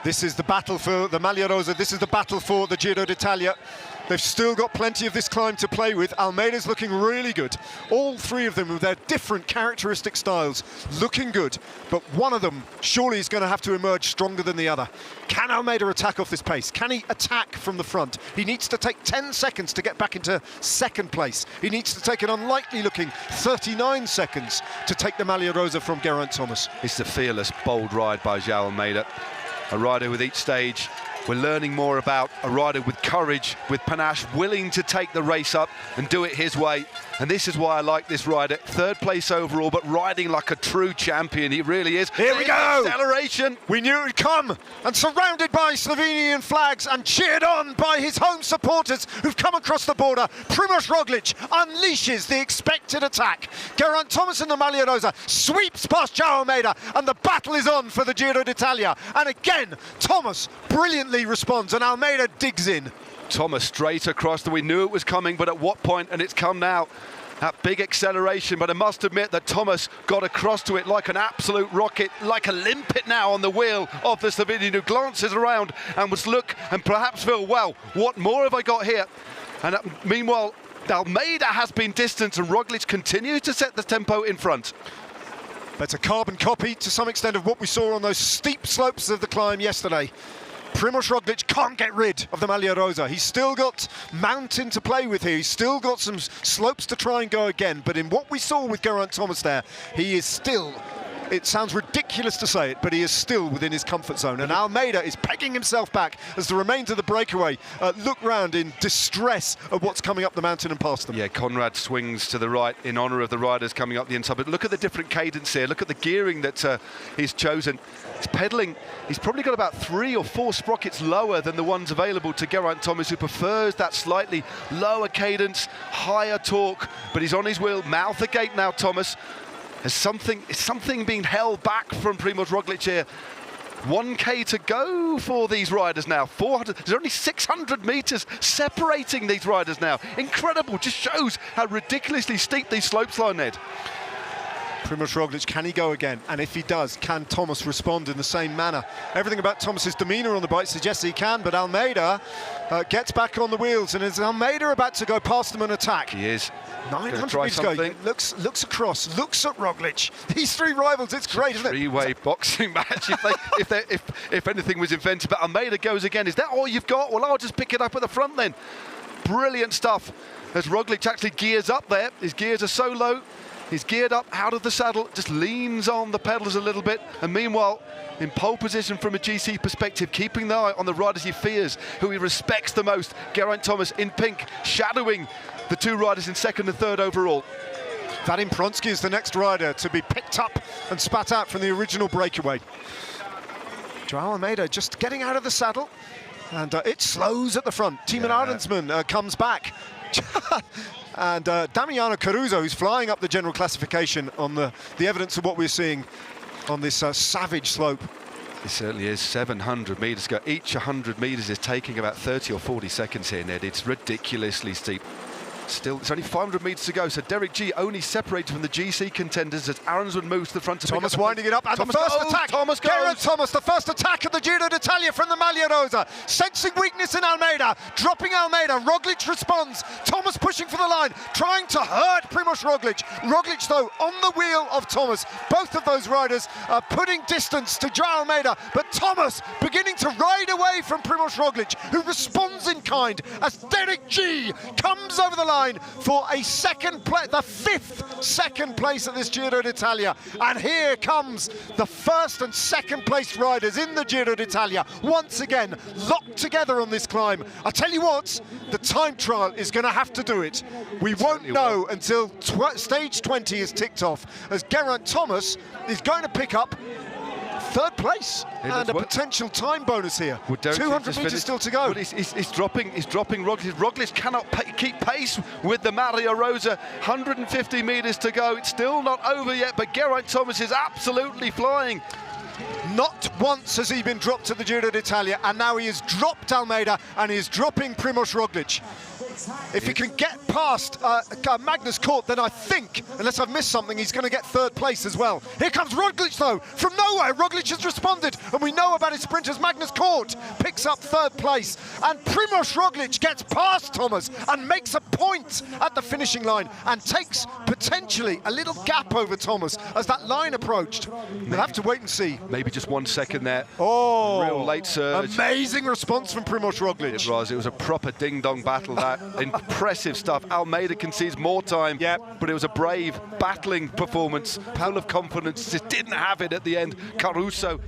This is the battle for the Maglia Rosa. This is the battle for the Giro d'Italia. They've still got plenty of this climb to play with. Almeida's looking really good. All three of them with their different characteristic styles looking good, but one of them surely is going to have to emerge stronger than the other. Can Almeida attack off this pace? Can he attack from the front? He needs to take 10 seconds to get back into second place. He needs to take an unlikely looking 39 seconds to take the Maglia Rosa from Geraint Thomas. It's a fearless, bold ride by João Almeida. A rider with each stage we're learning more about, a rider with courage, with panache, willing to take the race up and do it his way. And this is why I like this rider. Third place overall, but riding like a true champion. He really is. Here we go! Acceleration! We knew it would come, and surrounded by Slovenian flags and cheered on by his home supporters who've come across the border. Primož Roglič unleashes the expected attack. Geraint Thomas in the Maglia Rosa sweeps past João Almeida, and the battle is on for the Giro d'Italia. And again, Thomas brilliantly responds, and Almeida digs in. Thomas straight across. We knew it was coming, but at what point? And it's come now. That big acceleration, but I must admit that Thomas got across to it like an absolute rocket, like a limpet now on the wheel of the Slovenian, who glances around and must look and perhaps feel, well, what more have I got here? And meanwhile, Almeida has been distanced, and Roglič continues to set the tempo in front. That's a carbon copy to some extent of what we saw on those steep slopes of the climb yesterday. Primož Roglič can't get rid of the Maglia Rosa. He's still got mountain to play with here. He's still got some slopes to try and go again. But in what we saw with Geraint Thomas there, he is still, it sounds ridiculous to say it, but he is still within his comfort zone. And Almeida is pegging himself back as the remains of the breakaway look round in distress at what's coming up the mountain and past them. Yeah, Conrad swings to the right in honour of the riders coming up the inside. But look at the different cadence here. Look at the gearing that he's chosen. He's pedalling. He's probably got about 3 or 4 sprockets lower than the ones available to Geraint Thomas, who prefers that slightly lower cadence, higher torque. But he's on his wheel, mouth agape now, Thomas. There's something being held back from Primož Roglič here. 1K to go for these riders now. 400. There's only 600 metres separating these riders now. Incredible. Just shows how ridiculously steep these slopes are, Ned. Primož Roglič, can he go again? And if he does, can Thomas respond in the same manner? Everything about Thomas's demeanour on the bike suggests he can, but Almeida gets back on the wheels, and is Almeida about to go past him and attack? He is. 900 metres go. Looks across, looks at Roglič. These three rivals, it's great, isn't it? Three-way boxing match, if anything was invented. But Almeida goes again. Is that all you've got? Well, I'll just pick it up at the front then. Brilliant stuff as Roglič actually gears up there. His gears are so low. He's geared up out of the saddle, just leans on the pedals a little bit. And meanwhile, in pole position from a GC perspective, keeping the eye on the riders he fears, who he respects the most. Geraint Thomas in pink, shadowing the two riders in second and third overall. Vadim Pronsky is the next rider to be picked up and spat out from the original breakaway. João Almeida just getting out of the saddle, and it slows at the front. Tiemann Arendsman comes back. And Damiano Caruso, who's flying up the general classification on the evidence of what we're seeing on this savage slope. It certainly is. 700 metres go. Each 100 metres is taking about 30 or 40 seconds here, Ned. It's ridiculously steep. Still, it's only 500 metres to go, so Derek G only separated from the GC contenders as Arendsman moves to the front. Thomas winding it up, and Thomas the first attack. Geraint Thomas, the first attack of the Giro d'Italia from the Maglia Rosa. Sensing weakness in Almeida, dropping Almeida. Roglič responds. Thomas pushing for the line, trying to hurt Primož Roglič. Roglič, though, on the wheel of Thomas. Both of those riders are putting distance to João Almeida, but Thomas beginning to ride away from Primož Roglič, who responds in kind as Derek G comes over the line for a second place, the 5th second place at this Giro d'Italia. And here comes the first and second place riders in the Giro d'Italia, once again locked together on this climb. I tell you what, the time trial is going to have to do it. We won't know until stage 20 is ticked off, as Geraint Thomas is going to pick up third place and a potential time bonus here. 200 metres still to go. He's dropping Roglič. Roglič cannot keep pace with the Maglia Rosa. 150 metres to go. It's still not over yet, but Geraint Thomas is absolutely flying. Not once has he been dropped at the Giro d'Italia, and now he has dropped Almeida and he is dropping Primož Roglič. If he can get past Magnus Cort, then I think, unless I've missed something, he's going to get third place as well. Here comes Roglic, though, from nowhere. Roglic has responded, and we know about his sprinters. Magnus Cort picks up third place, and Primož Roglic gets past Thomas and makes a point at the finishing line and takes potentially a little gap over Thomas as that line approached. We'll have to wait and see. Maybe just 1 second there. Oh, real late surge. Amazing response from Primož Roglic. It was a proper ding-dong battle, that. Impressive stuff. Almeida concedes more time, but it was a brave, battling performance. Full of confidence, just didn't have it at the end. Caruso